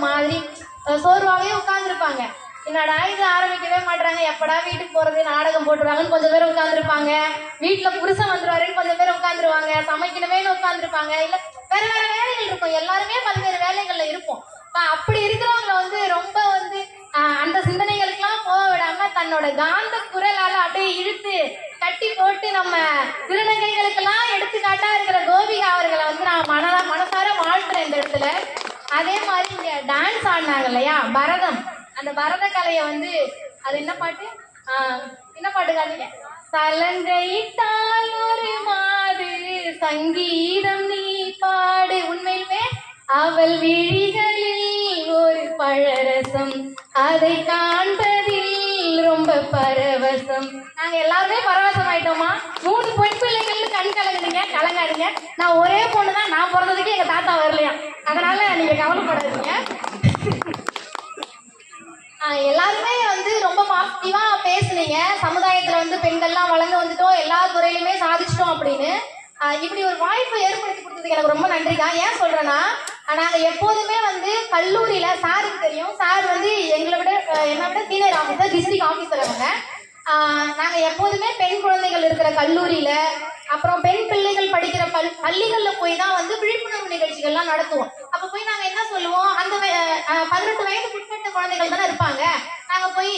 மாதிரி சோர்வாகவே உட்காந்துருப்பாங்க. என்னடா இது ஆரம்பிக்கவே மாட்டாங்க, எப்படா வீட்டுக்கு போறது, நாடகம் போட்டுருவாங்கன்னு கொஞ்சம் பேர் உட்காந்துருப்பாங்க. வீட்டுல புருஷன் வந்துருவாருன்னு கொஞ்சம் பேர் உட்காந்துருவாங்க. சமைக்கணுமேனு உட்காந்துருப்பாங்க. இல்ல வேற வேற வேலைகள் இருக்கும். எல்லாருமே பல்வேறு வேலைகள்ல இருப்போம். அப்படி இருக்கிறவங்களை வந்து ரொம்ப வந்து அந்த சிந்தனைகளுக்கெல்லாம் போக விடாம தன்னோட காந்த குரலால அப்படியே இழுத்து கட்டி போட்டு நம்ம திருநங்கைகளுக்கெல்லாம் எடுத்துக்காட்டா இருக்கிற கோபிகா அவர்களை வந்து நான் மனசார வாழ்த்துறேன் இந்த இடத்துல. அதே மாதிரி இங்க டான்ஸ் ஆடினாங்க இல்லையா, பரதம். அந்த பரத கலையை வந்து அது என்ன பாட்டு காட்டுங்க. சலங்கையிட்டால் ஒரு மாது சங்கீதம் நீ பாடு, உண்மையிலுமே அவள் விழிகளில் ஒரு பழரசம், அதை காண்பதில் ரொம்ப பரவசம். நாங்க எல்லாருமே பரவசம் ஆயிட்டோமா? 3 பெண் பிள்ளைகள் கண் கலங்காதீங்க. நான் ஒரே பொண்ணுதான். நான் பிறந்ததுக்கு எங்க தாத்தா வரலையா, அதனால நீங்க கவலைப்படாதீங்க. எல்லாருமே வந்து ரொம்ப பாசிட்டிவா பேசுனீங்க. சமுதாயத்துல வந்து பெண்கள்லாம் வளர்ந்து வந்துட்டோம், எல்லா துறையிலுமே சாதிச்சிட்டோம் அப்படின்னு. இப்படி ஒரு வாய்ப்பு ஏற்படுத்தி கொடுத்ததுக்கு எனக்கு ரொம்ப நன்றிக்கா. ஏன் சொல்றேன்னா, நாங்க எப்போதுமே வந்து கல்லூரியில சாருக்கு தெரியும், சார் வந்து என்னை விட சீனியர் ஆஃபீஸர், டிஸ்ட்ரிக்ட் ஆஃபீஸர் அவங்க. நாங்க எப்போதுமே பெண் குழந்தைகள் இருக்கிற கல்லூரியில, அப்புறம் பெண் பிள்ளைகள் படிக்கிற பள்ளிகள்ல போய் தான் வந்து விழிப்புணர்வு நிகழ்ச்சிகள்லாம் நடத்துவோம். அப்ப போய் நாங்க என்ன சொல்லுவோம், அந்த 18 வயதுக்கு உட்பட்ட குழந்தைகள் தானே இருப்பாங்க, நாங்க போய்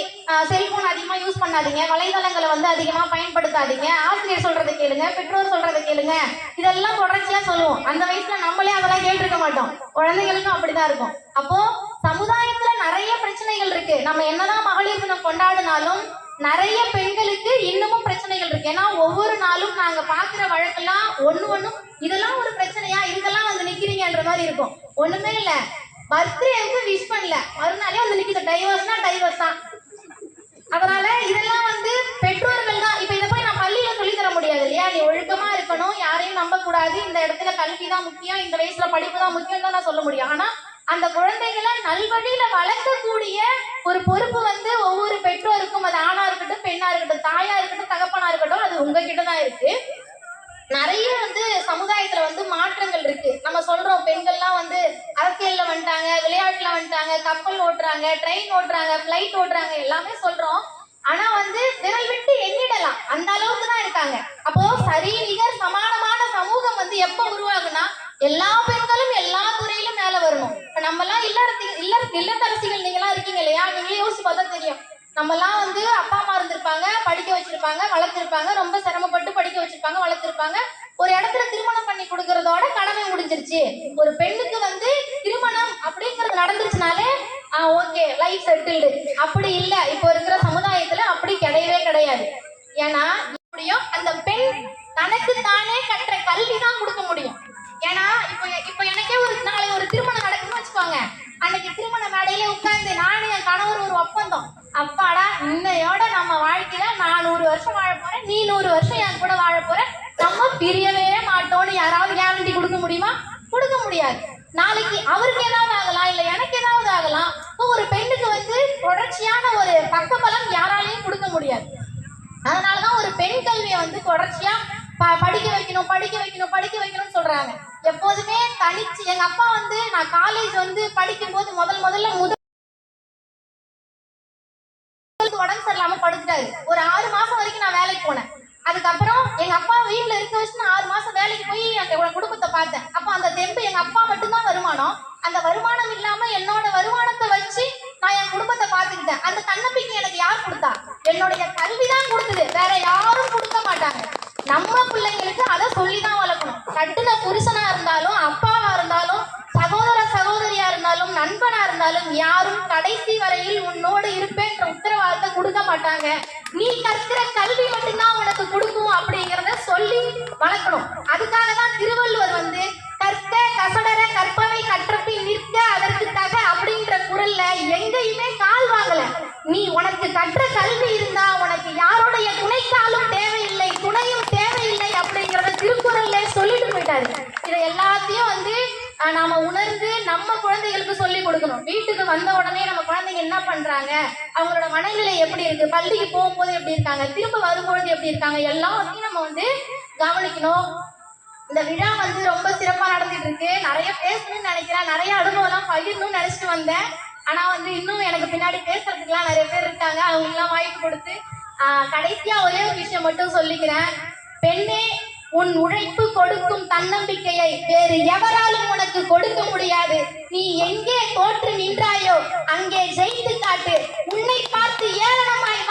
செல்போன் அதிகமா யூஸ் பண்ணாதீங்க, வலைதளங்களை வந்து அதிகமா பயன்படுத்தாதீங்க, ஆசிரியர் சொல்றதை கேளுங்க, பெற்றோர் சொல்றதை கேளுங்க, இதெல்லாம் தொடர்ச்சியா சொல்லுவோம். அந்த வயசுல நம்மளே அதெல்லாம் கேட்டிருக்க மாட்டோம். குழந்தைகளுக்கும் அப்படிதான் இருக்கும். அப்போ சமுதாயத்துல நிறைய பிரச்சனைகள் இருக்கு. நம்ம என்னதான் மகளிர் தினம் கொண்டாடினாலும் நிறைய பெண்களுக்கு இன்னமும் பிரச்சனைகள் இருக்கு. ஏன்னா ஒவ்வொரு நாளும் நாங்க பாக்குற வழக்கெல்லாம் ஒண்ணும் இதெல்லாம் ஒரு பிரச்சனையா, இதுக்கெல்லாம் வந்து நிக்கிறீங்கன்ற மாதிரி இருக்கும். ஒண்ணுமே இல்ல, பர்த்டேவுக்கு விஷ் பண்ணல, மறுநாளே வந்து நிக்குது. டைவர்ஸ் தான். அதனால இதெல்லாம் வந்து பெற்றோர்கள் தான். இப்ப இதை போய் நான் பள்ளியில சொல்லி தர முடியாது இல்லையா? நீ ஒழுக்கமா இருக்கணும், யாரையும் நம்ப கூடாது, இந்த இடத்துல கல்வி தான் முக்கியம், இந்த வயசுல படிப்பு தான் முக்கியம் தான் நான் சொல்ல முடியும். ஆனா அந்த குழந்தைகளை நல்வழியில வளர்க்கக்கூடிய ஒரு பொறுப்பு வந்து ஒவ்வொரு பெற்றோருக்கும், அது ஆணா இருக்கட்டும், பெண்ணா இருக்கட்டும், தாயா இருக்கட்டும், தகப்பனா இருக்கட்டும், அது உங்ககிட்ட தான் இருக்கு. நிறைய வந்து சமுதாயத்துல வந்து மாற்றங்கள் இருக்கு. நம்ம சொல்றோம் பெண்கள்லாம் வந்து அரசியல்ல வந்துட்டாங்க, விளையாட்டுல வந்துட்டாங்க, கப்பல் ஓட்டுறாங்க, ட்ரெயின் ஓட்டுறாங்க, பிளைட் ஓட்டுறாங்க, எல்லாமே சொல்றோம். ஆனா வந்து விரல் விட்டு எண்ணிடலாம், அந்த அளவுக்கு தான் இருக்காங்க. அப்போ சரி நிகர் சமானமான சமூகம் வந்து எப்ப உருவாகுனா, எல்லா பெண்களும் எல்லா துறையிலும் மேல வரணும். இப்ப நம்ம எல்லாம் இல்லத்தரசிகள் நீங்க எல்லாம் இருக்கீங்க இல்லையா, நீங்களே யோசிச்சு பார்த்தா தெரியும். நம்ம எல்லாம் வந்து அப்பா அம்மா இருந்திருப்பாங்க, படிக்க வச்சிருப்பாங்க, வளர்த்திருப்பாங்க, ரொம்ப சிரமப்பட்டு படிக்க வச்சிருப்பாங்க, வளர்த்திருப்பாங்க. ஒரு இடத்துல திருமணம் பண்ணி கொடுக்கறதோட கடமை முடிஞ்சிருச்சு. ஒரு பெண்ணுக்கு வந்து திருமணம் அப்படிங்கிறது நடந்துருச்சுனாலே ஓகே, லைஃப் செட்டில்டு. அப்படி இல்லை, இப்போ இருக்கிற சமுதாயத்துல அப்படி கிடையவே கிடையாது. ஏன்னா இப்படியும் அந்த பெண் தனக்கு தானே கற்ற கல்வி தான் கொடுக்க முடியும். ஏன்னா இப்போ எனக்கே நாளை ஒரு திருமணம் நடக்குதுன்னு வச்சுக்கோங்க, அன்னைக்கு திருமண மேடையில உட்கார்ந்து நானும் என் கணவர் ஒரு ஒப்பந்தம், அப்பாடா இன்னையோட நம்ம வாழ்க்கையில நான் 100 வருஷம் வாழ போறேன், நீ 100 வருஷம் என் கூட வாழ போற, நம்ம பிரியவே மாட்டோம்னு யாராவது கேரண்டி கொடுக்க முடியுமா? கொடுக்க முடியாது. நாளைக்கு அவருக்கு ஏதாவது ஆகலாம், இல்ல எனக்கு ஏதாவது ஆகலாம். ஒரு பெண்ணுக்கு வந்து தொடர்ச்சியான ஒரு பக்கபலம் யாராலையும் கொடுக்க முடியாது. அதனாலதான் ஒரு பெண் கல்வியை வந்து தொடர்ச்சியா படிக்க வைக்கணும்னு சொல்றாங்க. எப்போதுமே தனிச்சு எங்க அப்பா வந்து நான் காலேஜ் வந்து படிக்கும் போது முதல்ல உடம்பு சரியில்லாம படுத்துட்டாரு. ஒரு 6 மாசம் வரைக்கும் நான் வேலைக்கு போனேன். அதுக்கப்புறம் எங்க அப்பா வீட்டுல இருக்க வச்சு நான் 6 மாசம் வேலைக்கு போய் எங்க குடும்பத்தை பார்த்தேன். அப்ப அந்த தெம்பு எங்க அப்பா மட்டும்தான் வருமானம். அந்த வருமானம் இல்லாம என்னோட வருமானத்தை வச்சு நான் என் குடும்பத்தை பார்த்துக்கிட்டேன். அந்த தன்னம்பிக்கை எனக்கு யார் கொடுத்தா? என்னுடைய கல்விதான் கொடுத்தது, வேற யாரும் கொடுக்க மாட்டாங்க. நம்ம பிள்ளைங்களுக்கு அதை சொல்லிதான் வளர்க்கணும். கட்டுன புருஷனா இருந்தாலும், அப்பாவா இருந்தாலும், சகோதரியா இருந்தாலும், நண்பனா இருந்தாலும், யாரும் கடைசி வரையில் உன்னோடு இருப்பேன்ற உத்தரவாதத்தை கொடுக்க மாட்டாங்க. நீ கற்கிற கல்வி மட்டும்தான் உனக்கு கொடுக்கும் அப்படிங்கிறத சொல்லி வளர்க்கணும். அதுக்காக தான் திருவள்ளுவர் வந்து கற்க கசடர கற்பவை கற்றபின் நிற்க அதற்கு தக அப்படின்ற குரல்ல எங்கேயுமே கால் வாங்கல. நீ உனக்கு கற்ற கல்வி இருந்தா உனக்கு யாருடைய துணைக்காலும் தேவையில்லை, துணையும் தேவையில்லை அப்படிங்கிறத திருக்குறள்ல சொல்லிட்டு போயிட்டாரு. இதை எல்லாத்தையும் வந்து நாம உணர்ந்து நம்ம குழந்தைகளுக்கு சொல்லி கொடுக்கணும். வீட்டுக்கு வந்த உடனே நம்ம குழந்தைங்க என்ன பண்றாங்க, அவங்களோட மனநிலை எப்படி இருக்கு, பள்ளிக்கு போகும்போது எப்படி இருக்காங்க, திரும்ப வரும்பொழுது எப்படி இருக்காங்க, எல்லாத்தையும் நம்ம வந்து கவனிக்கணும். இந்த விழா வந்து ரொம்ப சிறப்பா நடந்துட்டு இருக்கு. நிறைய பேசணும்னு நினைக்கிறேன், நிறைய அனுபவம்லாம் பகிரணும்னு நினைச்சிட்டு வந்தேன். ஆனா வந்து இன்னும் எனக்கு பின்னாடி பேசுறதுக்குலாம் நிறைய பேர் இருக்காங்க, அவங்களுக்குலாம் வாய்ப்பு கொடுத்து கடைசியா ஒரே ஒரு விஷயம் மட்டும் சொல்லிக்கிறேன். பெண்ணே, உன் உழைப்பு கொடுக்கும் தன்னம்பிக்கையை வேறு எவராலும் உனக்கு கொடுக்க முடியாது. நீ எங்கே தோற்று நின்றாயோ அங்கே ஜெயித்து காட்டு. உன்னை பார்த்து ஏளனமாய்